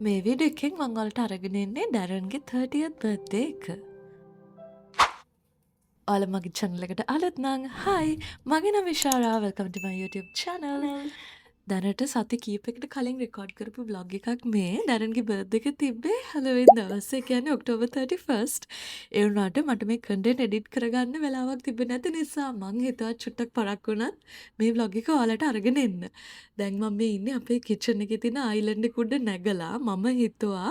මේ වීඩියෝ එකෙන් මම ඔයාලට අරගෙන එන්නේ ඩැරන්ගේ 30th බර්ත්ඩේ එක. ඔයාලා මගේ channel එකට අලුත් නම් hi මගේ නම විශාරා welcome to my YouTube channel. දැනට සති කීපයකට කලින් රෙකෝඩ් කරපු vlog එකක් මේ ඩැරන්ගේ බර්ත්ඩේ එක තිබ්බේ හැලෝවින් දවසේ. ඒ කියන්නේ ඔක්තෝබර් 31st. ඒ වුණාට මට මේ content edit කරගන්න වෙලාවක් තිබ්බේ නැති නිසා මං හිතුවා චුට්ටක් පරක් වුණත් මේ vlog එක ඔයාලට අරගෙන එන්න. දැන් මම මේ ඉන්නේ අපේ kitchen එකේ තියෙන island එක උඩ නැගලා මම හිතුවා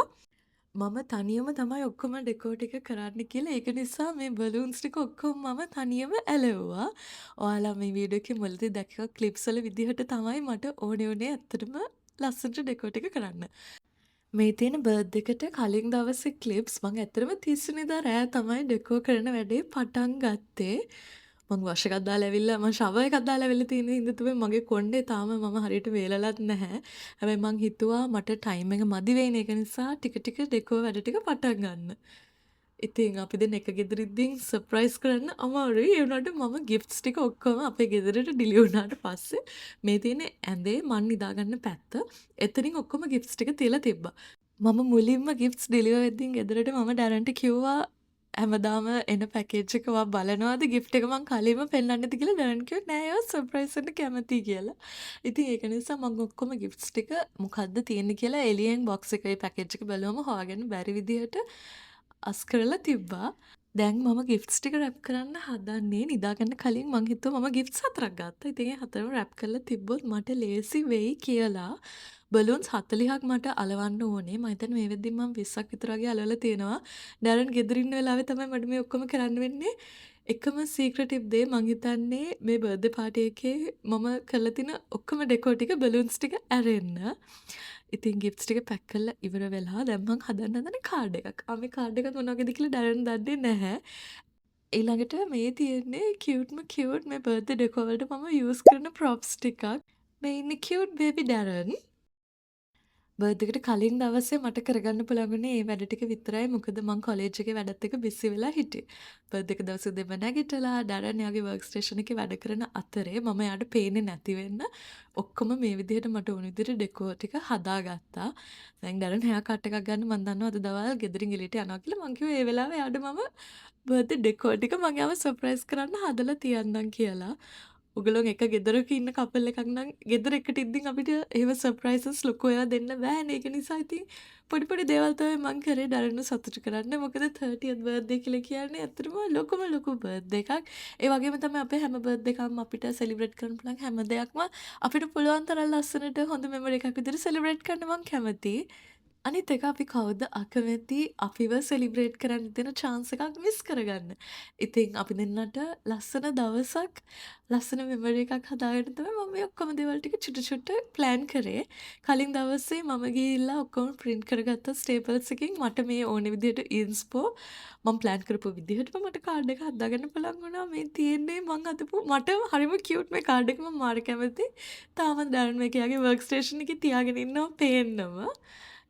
මම තනියම තමයි ඔක්කොම ඩෙකෝ ටික කරන්න කියලා. ඒක නිසා මේ බලූන්ස් ටික ඔක්කොම මම තනියම ඇලෙව්වා. ඔයාලා මේ වීඩියෝ එකේ මුලදී දැක්ක ක්ලිප්ස් වල විදිහට තමයි මට ඕනේ උනේ ඇත්තටම ලස්සනට ඩෙකෝ ටික කරන්න. මේ තියෙන බර්ත්ඩේ එකට කලින් දවසේ ක්ලිප්ස් මම ඇත්තටම 30 වෙනිදා රෑ තමයි ඩෙකෝ කරන වැඩේ පටන් ගත්තේ. මං වශ එකක් දාලා ඇවිල්ලා මං ෂවර් එකක් දාලා ඇවිල්ලා තියෙන හින්දා තමයි මගේ කොණ්ඩේ තාම මම හරියට වේලලත් නැහැ. හැබැයි මං හිතුවා මට ටයිම් එක මදි වෙයිනේ ඒක නිසා ටික ටික ඩෙකෝ වැඩ ටික පටන් ගන්න. ඉතින් අපි දැන් එක ගෙදර ඉඳින් සර්ප්‍රයිස් කරන්න අමාරුයි. ඒ වුණාට මම ගිෆ්ට්ස් ටික ඔක්කොම අපේ ගෙදරට ඩිලි වුණාට පස්සේ මේ තියෙන ඇඳේ මං නිදාගන්න පැත්ත එතනින් ඔක්කොම ගිෆ්ට්ස් ටික තියලා තිබ්බා. මම මුලින්ම ගිෆ්ට්ස් ඩිලිවර් වෙද්දී ගෙදරට මම ඩැරන්ට කිව්වා හැමදාම එන පැකේජ් එක ඔයා බලනවාද ගිෆ්ට් එක මං කලින්ම පෙන්නන්නද කියලා ඩැරන් කිව්වා නෑ ඒවා සර්ප්‍රයිස් වෙන්න කැමතියි කියලා. ඉතින් ඒක නිසා මං ඔක්කොම ගිෆ්ට්ස් ටික මොකද්ද තියෙන්නේ කියලා එළියෙන් බොක්ස් එකේ පැකේජ් එක බැලුවම හොයාගන්න බැරි විදිහට අස් කරලා තිබ්බා. දැන් මම ගිෆ්ට්ස් ටික රැප් කරන්න හදන්නේ නිදාගන්න කලින් මං හිතුවා මම ගිෆ්ට්ස් 4ක් ගත්තා. ඉතින් ඒ හතරම රැප් කරලා තිබ්බොත් මට ලේසි වෙයි කියලා බලූන්ස් 40ක් මට අලවන්න ඕනේ. මම හිතන්නේ මේ වෙද්දි මම 20ක් විතර වගේ අලවලා තියෙනවා. ඩැරන් ගෙදර ඉන්න වෙලාවේ තමයි මට මේ ඔක්කොම කරන්න වෙන්නේ. එකම සීක්‍රටිව් දේ මං හිතන්නේ මේ බර්ත්ඩේ පාටි එකේ මම කරලා තියෙන ඔක්කොම ඩෙකෝ ටික බලූන්ස් ටික ඇරෙන්න. ඉතින් ගිෆ්ට්ස් ටික පැක් කරලා ඉවර වෙලා දැන් මං හදන්න හදන්නේ කාඩ් එකක්. මේ කාඩ් එක මොන වගේද කියලා ඩැරන් දන්නේ නැහැ. ඊළඟට මේ තියෙන්නේ කියුට්ම කියුට් මේ බර්ත්ඩේ ඩෙකෝ වලට මම යූස් කරන ප්‍රොප්ස් ටිකක්. මේ ඉන්නේ කියුට් බේබි ඩැරන්. බර්ත්ඩේ එකට කලින් දවසේ මට කරගන්න පුළුවන් වුණේ මේ වැඩ ටික විතරයි. මොකද මං කොලෙජ් එකේ වැඩත් එක්ක බිසි වෙලා හිටියේ. බර්ත්ඩේ එක දවසේ දෙම නැගිටලා ඩැරන් යාගේ වර්ක් ස්ටේෂන් එකේ වැඩ කරන අතරේ මම එයාට පේන්නේ නැති වෙන්න ඔක්කොම මේ විදිහට මට ඕන විදිහට ඩෙකෝ ටික හදාගත්තා. දැන් ඩැරන් හෙයා කට් එකක් ගන්න මම දන්නවා අද දවල් ගෙදරින් එළියට යනවා කියලා. මං කිව්වා ඒ වෙලාවේ එයාට මම බර්ත්ඩේ ඩෙකෝ ටික මම යාව සර්ප්‍රයිස් කරන්න හදලා තියන්නම් කියලා. උගලොන් එක ගෙදරක ඉන්න කපල් එකක් නම් ගෙදර එකට ඉද්දින් අපිට එහෙම සර්ප්‍රයිසස් ලොකු ඒවා දෙන්න බෑනේ. ඒක නිසා ඉතින් පොඩි පොඩි දේවල් තමයි මං කරේ ඩරන්ව සතුටු කරන්න. මොකද 30th බර්ත්ඩේ කියලා කියන්නේ ඇත්තටම ලොකුම ලොකු බර්ත්ඩේ එකක්. ඒ වගේම තමයි අපේ හැම බර්ත්ඩේ එකක්ම අපිට සෙලිබ්‍රේට් කරන්න පුළුවන් හැම දෙයක්ම අපිට පුළුවන් තරම් ලස්සනට හොඳ මෙමරි එකක් විදිහට සෙලිබ්‍රේට් කරන්න මං කැමතියි. අනිත් එක අපි කවුද අකමැති අපිව සෙලිබ්‍රේට් කරන්න දෙන chance එකක් මිස් කරගන්න. ඉතින් අපි දෙන්නට ලස්සන දවසක් ලස්සන මෙමරි එකක් හදාගන්න තමයි මම මේ ඔක්කොම දේවල් ටික චුටු චුට්ට ප්ලෑන් කරේ. කලින් දවසේ මම ගිහිල්ලා ඔක්කොම print කරගත්ත staples එකකින් මට මේ ඕනේ විදිහට inspo මම ප්ලෑන් කරපු විදිහටම මට කාඩ් එක හදාගන්න පුළුවන් වුණා. මේ තියෙන්නේ මං හදපු මට හරිම cute මේ කාඩ් එක මම මාර කැමතියි. තාම දැන් මේක යාගේ work station එකේ තියාගෙන ඉන්නවා පේන්නම.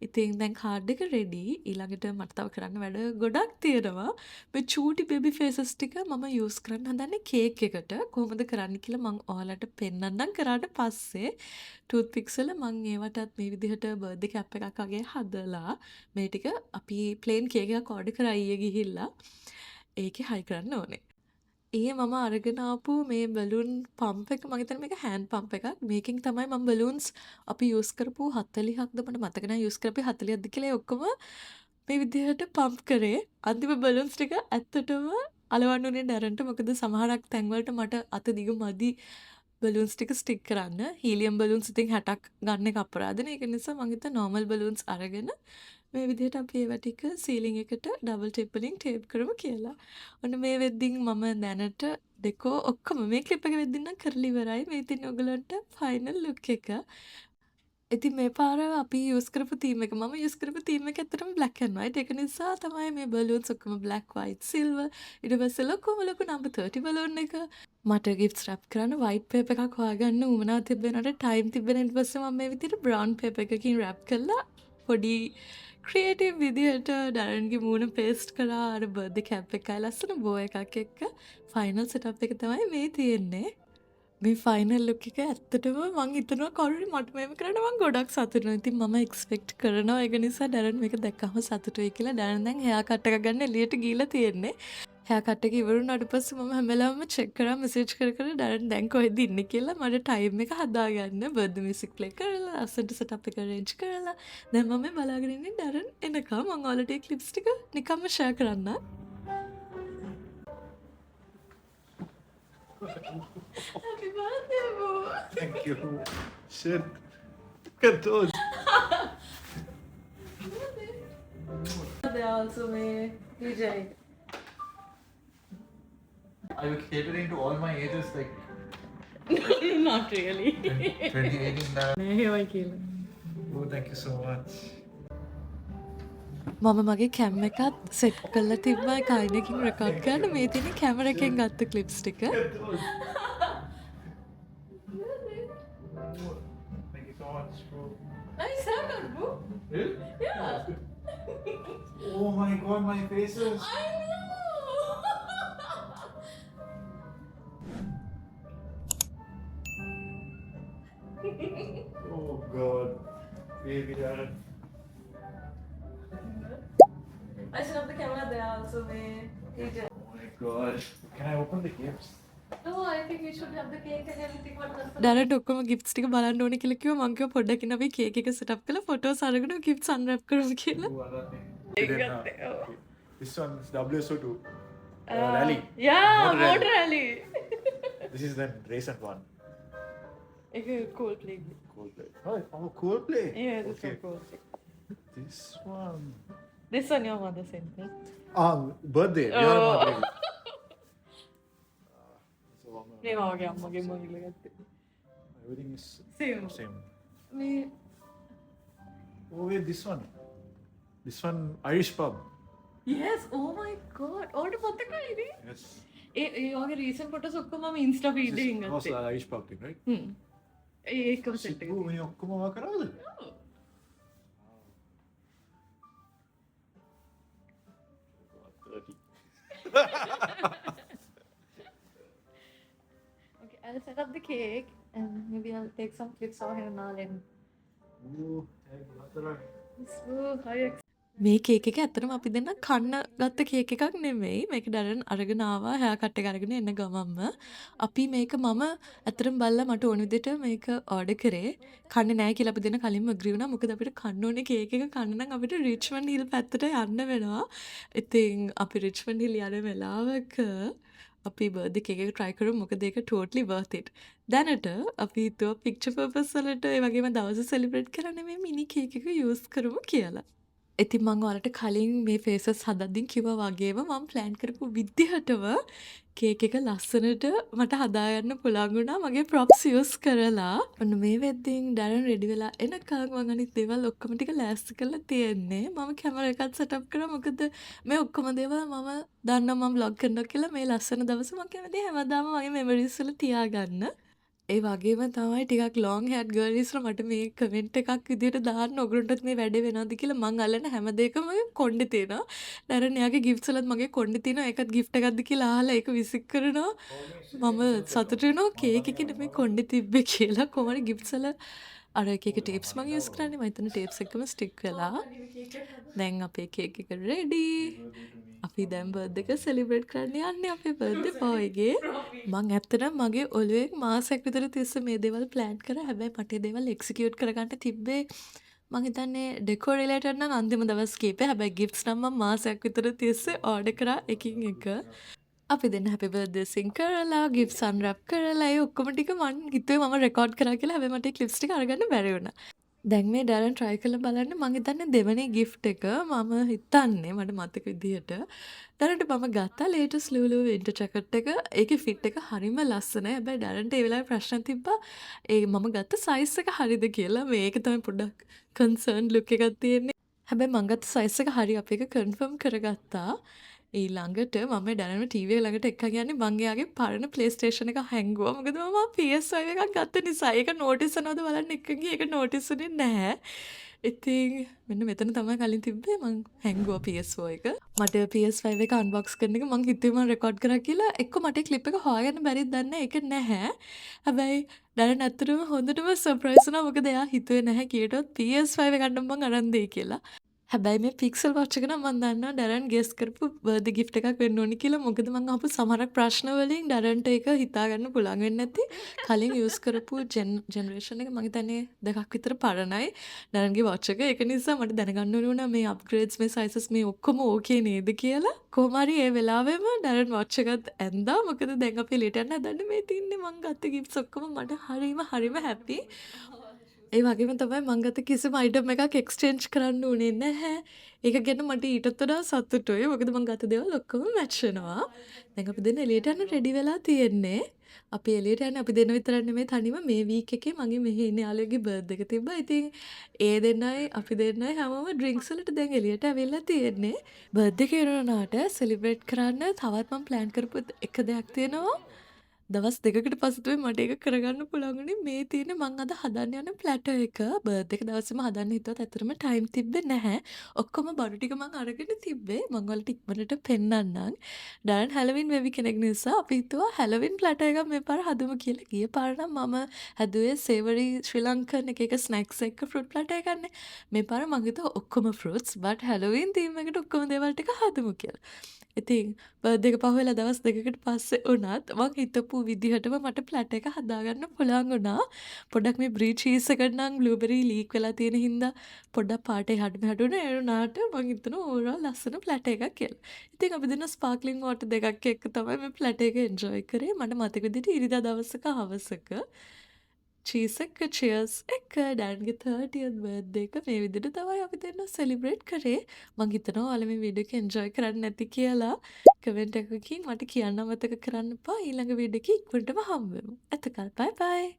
ඉතින් දැන් කාඩ් එක රෙඩි. ඊළඟට මට තව කරන්න වැඩ ගොඩක් තියෙනවා. මේ චූටි බේබි ෆේසස් ටික මම යූස් කරන්න හදන්නේ කේක් එකට. කොහොමද කරන්න කියලා මම ඔයාලට පෙන්නන්නම් කරාට පස්සේ ටූත් පික්ස් වල මම ඒවටත් මේ විදිහට බර්ත්ඩේ කැප් එකක් වගේ හදලා මේ ටික අපි ප්ලේන් කේක් එකක් ඕඩර් කරා ඊයේ ගිහිල්ලා ඒකේ හයි කරන්න ඕනේ. මම අරගෙන ආපු මේ බලූන් පම්ප් එක මම හිතන්නේ මේක හෑන්ඩ් පම්ප් එකක්. මේකෙන් තමයි මම බලූන්ස් අපි යූස් කරපු 40ක්ද මට මතක නැහැ යූස් කරපු 40ක්ද කියලා ඒ ඔක්කොම මේ විදිහට පම්ප් කරේ. අන්තිම බලූන්ස් ටික ඇත්තටම අලවන්න උනේ ඩැරන්ට. මොකද සමහරක් තැන්වලට මට අත දිග මදි බලූන්ස් ටික ස්ටික් කරන්න. හීලියම් බලූන්ස් ඉතින් 60ක් ගන්න එක අපරාධනේ. ඒක නිසා මම හිතුවා නෝමල් බලූන්ස් අරගෙන මේ විදිහට අපි ඒවා ටික සීලිං එකට ඩබල් ටේප් වලින් ටේප් කරමු කියලා. ඔන්න මේ වෙද්දින් මම දැනට ඩෙකෝ ඔක්කොම මේ ක්ලිප් එක වෙද්දින් නම් කරලා ඉවරයි. මේ ඉතින් ඔයගලන්ට ෆයිනල් ලුක් එක. ඉතින් මේ පාර අපි යූස් කරපු තීම් එක මම යූස් කරපු තීම් එක ඇත්තටම black and white. ඒක නිසා තමයි මේ බලූන්ස් ඔක්කොම black white silver. ඊට පස්සේ ලොකු number 30 බලූන් එක. මට ගිෆ්ට්ස් රැප් කරන්න white paper එකක් හොයාගන්න උවමනා තිබෙනට ටයිම් තිබෙන ඊට පස්සේ මම මේ විදිහට brown paper එකකින් රැප් කරලා පොඩි ක්‍රියේටිව් විදිහට ඩැරන්ගේ මූණ පේස්ට් කරා අර බර්ත්ඩේ කැප් එකයි ලස්සන බෝ එකක් එක්ක ෆයිනල් සෙටප් එක තමයි මේ තියෙන්නේ. මේ ෆයිනල් ලුක් එක ඇත්තටම මං හිතනවා කවුරු හරි මට මෙහෙම කරන්න මං ගොඩක් සතුටු වෙනවා. ඉතින් මම එක්ස්පෙක්ට් කරනවා ඒක නිසා ඩැරන් මේක දැක්කම සතුටු වෙයි කියලා. ඩැරන් දැන් හෙයා කට් එක ගන්න එළියට ගිහලා තියෙන්නේ. හෙයා කට් එක ඉවර වුණාට පස්සේ මම හැම වෙලාවෙම චෙක් කරා මෙසේජ් කර කර ඩැරන් දැන් කොහෙද ඉන්නේ කියලා මට ටයිම් එක හදාගන්න බර්ත්ඩේ මියුසික් ප්ලේ කරලා අසන්ට සෙටප් එක අරේන්ජ් කරලා දැන් මම මේ බලාගෙන ඉන්නේ ඩැරන් එනකම් මං ඔයාලට ඒ ක්ලිප්ස් ටික නිකම්ම ෂෙයා කරන්න. Happy birthday, boo! Thank you. Shit. Look at those. They also may DJ. Are you catering to all my ages like Not really. 2018 now? නෑ කියලා. Oh, thank you so much. මම මගේ කැම් එකත් set කරලා තිබ්බා කයිනකින් record කරන්න මේ තියෙන කැමරා එකෙන් ගත්ත ක්ලිප්ස් ටික. Thank you so much, bro. Nice haircut, bro. Really? Yeah. Oh my god, my faces. I know. Oh god. Baby dad. I should have the camera there also, may DJ. Oh my god. Can I open the gifts? No, I think we should have the cake and everything. ඩැරන්ට ඔක්කොම ගිෆ්ට්ස් ටික බලන්න ඕනේ කියලා කිව්වා. මං කිව්වා පොඩ්ඩක් ඉන්න අපි කේක් එක සෙටප් කරලා ෆොටෝස් අරගෙන ගිෆ්ට්ස් අන්රැප් කරමු කියලා. Oh, other thing. I Then, got it. Oh. This one is WSO2. Rally. Yeah, Motor motor rally. rally. This is the recent one. Like a cool play. Coldplay. Oh, Coldplay. Yeah, this Okay. one cool. This one. This one your mother sent me. Birthday. Your Oh. birthday. So, මේ වගේ අම්මගේ මොහිල ගත්තේ. everything is Same. same. මේ Oh, wait, this one. This one, Irish pub. yes, oh my god. ඔයාලට මතකයිනේ? Yes. ඒ වගේ recent photos ඔක්කොම මම ඉන්ස්ටා feed This එකෙන් was ගත්තේ. the Irish pub thing, right? ඒකම සෙට් එක. Oh, මේ ඔක්කොම වා කරාද? Okay, I'll set up the cake and maybe I'll take some clips of him now and Oh, thank you. මේ කේක් එක ඇත්තටම අපි දෙන්න කන්න ගත්ත කේක් එකක් නෙමෙයි. මේක ඩැරන් අරගෙන ආවා හෙයා කට් එක අරගෙන එන්න ගමන්ම. අපි මේක මම ඇත්තටම බලලා මට ඕන විදිහට මේක ඕඩර් කරේ. කන්නේ නැහැ කියලා අපි දෙන්න කලින්ම agree වුණා. මොකද අපිට කන්න ඕනේ කේක් එක කන්න නම් අපිට රිච්මන්ඩ් හිල් පැත්තට යන්න වෙනවා. ඉතින් අපි රිච්මන්ඩ් හිල් යන වෙලාවක අපි බර්ත්ඩේ කේක් එක try කරමු. මොකද ඒක totally worth it. දැනට අපි හිතුවා picture purpose වලට ඒ වගේම දවස celebrate කරන්න මේ mini cake එක use කරමු කියලා. ඉතින් මං ඔයාලට කලින් මේ ෆේසස් හදද්දී කිව්වා වගේම මම ප්ලෑන් කරපු විදිහටම කේක් එක ලස්සනට මට හදාගන්න පුළුවන් වුණා මගේ ප්‍රොප්ස් යූස් කරලා. ඔන්න මේ වෙද්දින් ඩැරන් රෙඩි වෙලා එනකන් මං අනිත් දේවල් ඔක්කොම ටික ලෑස්ති කරලා තියෙන්නේ. මම කැමරා එකත් සෙටප් කරා. මොකද මේ ඔක්කොම දේවල් මම දන්නවා මම vlog කරනවා කියලා මේ ලස්සන දවස මම කැමති හැමදාම මගේ මෙමරිස් වල තියාගන්න. ඒ වගේම තමයි ටිකක් ලොන් හෑඩ් ගර්ල්ස්ලා මට මේ කමෙන්ට් එකක් විදියට දාන්න ඔගලන්ටත් මේ වැඩේ වෙනවද කියලා මං අල්ලන හැම දෙයකම කොණ්ඩේ තියෙනවා. ඩැරන් එයාගේ ගිෆ්ට්ස් වලත් මගේ කොණ්ඩේ තියෙනවා. ඒකත් ගිෆ්ට් එකක්ද කියලා අහලා ඒක විසික් කරනවා. මම සතුටු වෙනවා කේක් එකේ මේ කොණ්ඩේ තිබ්බේ කියලා. කොහොමද ගිෆ්ට්ස් වල අර එක එක ටේප්ස් මම යූස් කරන්නේ. මම හිතන ටේප්ස් එකම ස්ටික් වෙලා. දැන් අපේ කේක් එක රෙඩි. අපි දැන් බර්ත්ඩේ එක සෙලිබ්‍රේට් කරන්න යන්නේ අපේ බර්ත්ඩේ බෝයිගේ. මං ඇත්තටම මගේ ඔළුවෙන් මාසයක් විතර තිස්සේ මේ දේවල් ප්ලෑන් කරා. හැබැයි මට ඒ දේවල් එක්සිකියුට් කරගන්න තිබ්බේ මං හිතන්නේ ඩෙකෝ රිලේටඩ් නම් අන්තිම දවස් කීපේ. හැබැයි ගිෆ්ට්ස් නම් මම මාසයක් විතර තිස්සේ ඕඩර් කරා එකින් එක. අපි දෙන්න හැපි බර්ත්ඩේ සිං කරලා ගිෆ්ට්ස් අන්රැප් කරලා ඒ ඔක්කොම ටික මං හිතුවේ මම රෙකෝඩ් කරා කියලා. හැබැයි මට ඒ ක්ලිප්ස් ටික අරගන්න බැරි වුණා. දැන් මේ ඩැරන් try කරලා බලන්න. මං හිතන්නේ දෙවෙනි gift එක මම හිතන්නේ මට මතක විදිහට දැනට මම ගත්තා latest Lulu winter jacket එක. ඒකේ fit එක හරිම ලස්සනයි. හැබැයි ඩැරන්ට ඒ වෙලාවේ ප්‍රශ්න තිබ්බා ඒ මම ගත්ත size එක හරිද කියලා. මේක තමයි පොඩ්ඩක් concerned look එකක් තියෙන්නේ. හැබැයි මං ගත්ත size එක හරි අපි එක confirm කරගත්තා. ඊළඟට මම ඩැරන්ව TV එක ළඟට එක්කන් යන්නේ මං එයාගේ පරණ PlayStation එක හැංගුවා. මොකද මම PS5 එකක් ගත්ත නිසා. ඒක notice වෙනවද බලන්න එක්කන් ගියේ. ඒක notice උනේ නැහැ. ඉතින් මෙන්න මෙතන තමයි කලින් තිබ්බේ මං හැංගුවා PS4 එක. මට PS5 එක අන්බොක්ස් කරන එක මං හිතුවේ මං රෙකෝඩ් කරා කියලා. එක්ක මට ක්ලිප් එක හොයාගන්න බැරිද දන්නේ නැහැ. ඒක නැහැ. හැබැයි දැන් ඇත්තටම හොඳටම සර්ප්‍රයිස් වුණා. මොකද එයා හිතුවේ නැහැ කීයටවත් PS5 එකක් මං අරන් දෙයි කියලා. හැබැයි මේ පික්සල් වොච් එක නම් මම දන්නවා ඩැරන් ගෙස් කරපු බර්ත්ඩේ ගිෆ්ට් එකක් වෙන්න ඕනි කියලා. මොකද මම අහපු සමහරක් ප්‍රශ්න වලින් ඩැරන්ට ඒක හිතා ගන්න පුළුවන් වෙන්නේ නැති. කලින් යූස් කරපු ජෙනරේෂන් එක මම හිතන්නේ දෙකක් විතර පරණයි. ඩැරන්ගේ වොච් එක. ඒක නිසා මට දැනගන්න ඕන වුණා මේ අප්ග්‍රේඩ්ස් මේ සයිසස් මේ ඔක්කොම ඕකේ නේද කියලා. කොහොම හරි ඒ වෙලාවෙම ඩැරන් වොච් එකත් ඇන්දා. මොකද දැන් අපි එළියට යන්න හදන්නේ මේ තින්නේ මං ගත්ත ගිෆ්ට්ස් ඔක්කොම මට හරිම හැපි. ඒ වගේම තමයි මං ගත්ත කිසිම අයිටම් එකක් එක්ස්චේන්ජ් කරන්න උනේ නැහැ. ඒක ගැන මට ඊටත් වඩා සතුටුයි. මොකද මං ගත්ත දේවල් ඔක්කොම මැච් වෙනවා. දැන් අපි දෙන්න එළියට යන්න රෙඩි වෙලා තියෙන්නේ. අපි එළියට යන්නේ අපි දෙන්න විතරක් නෙමෙයි තනියම මේ වීක් එකේ මගේ මෙහි ඉන්න යාළුවෙක්ගේ බර්ත්ඩේ එක තිබ්බා. ඉතින් ඒ දෙන්නයි අපි දෙන්නයි හැමෝම ඩ්‍රින්ක්ස් වලට දැන් එළියට ඇවිල්ලා තියෙන්නේ. බර්ත්ඩේ එක ඉවරනාට සෙලිබ්‍රේට් කරන්න තවත් මම ප්ලෑන් කරපු එක දෙයක් තියෙනවා. දවස් දෙකකට පස්සේ තමයි මට ඒක කරගන්න පුළුවන් වුණේ. මේ තියෙන මං අද හදන්න යන ප්ලැටර් එක බර්ත්ඩේ එක දවසේම හදන්න හිතුවත් ඇත්තටම ටයිම් තිබ්බේ නැහැ. ඔක්කොම බඩු ටික මං අරගෙන තිබ්බේ. මං ඔයාලට ඉක්මනට පෙන්නන්නම්. ඩැරන් හැලොවින් බේබි කෙනෙක් නිසා අපි හිතුවා හැලොවින් ප්ලැටර් එකක් මේ පාර හදමු කියලා. ගිය පාර නම් මම හැදුවේ සේවරි ශ්‍රී ලංකන් එක ස්නැක්ස් එක්ක ෆෘට් ප්ලැටර් එකක්නේ. මේ පාර මං හිතුවා ඔක්කොම ෆෘට්ස් බට් හැලොවින් තීම් එකට ඔක්කොම දේවල් ටික හදමු කියලා. ඉතින් බර්ත්ඩේ එක පහුවෙලා දවස් දෙකකට පස්සේ වුණත් මං හිතපු විදිහටම මට ප්ලැටර් එක හදාගන්න පුළුවන් වුණා. පොඩ්ඩක් මේ බ්‍රී චීස් එකට නම් බ්ලූබෙරි ලීක් වෙලා තියෙන හින්දා පොඩ්ඩක් පාට එහාට මෙහාට වුණා. ඒ වුණාට මං හිතනවා ඕවරෝල් ලස්සන ප්ලැටර් එකක් කියලා. ඉතින් අපි දෙන ස්පාර්ක්ලින් වෝටර් දෙකක් එක්ක තමයි මේ ප්ලැටර් එක එන්ජොයි කරේ. මට මතක විදිහට ඉරිදා දවසක හවසක චීස් එක චියර්ස් එක ඩැන්ගේ 30th බර්ත්ඩේ එක මේ විදිහට තමයි අපි දෙන්න සෙලිබ්‍රේට් කරේ. මං හිතනවා ඔයාලා මේ වීඩියෝ එක එන්ජොයි කරන්නේ නැති කියලා. කමෙන්ට් එකකින් මට කියන්න අමතක කරන්න එපා. ඊළඟ වීඩියෝ එකේ ඉක්මනටම හම්බ වෙමු. එතකල් බයි බයි.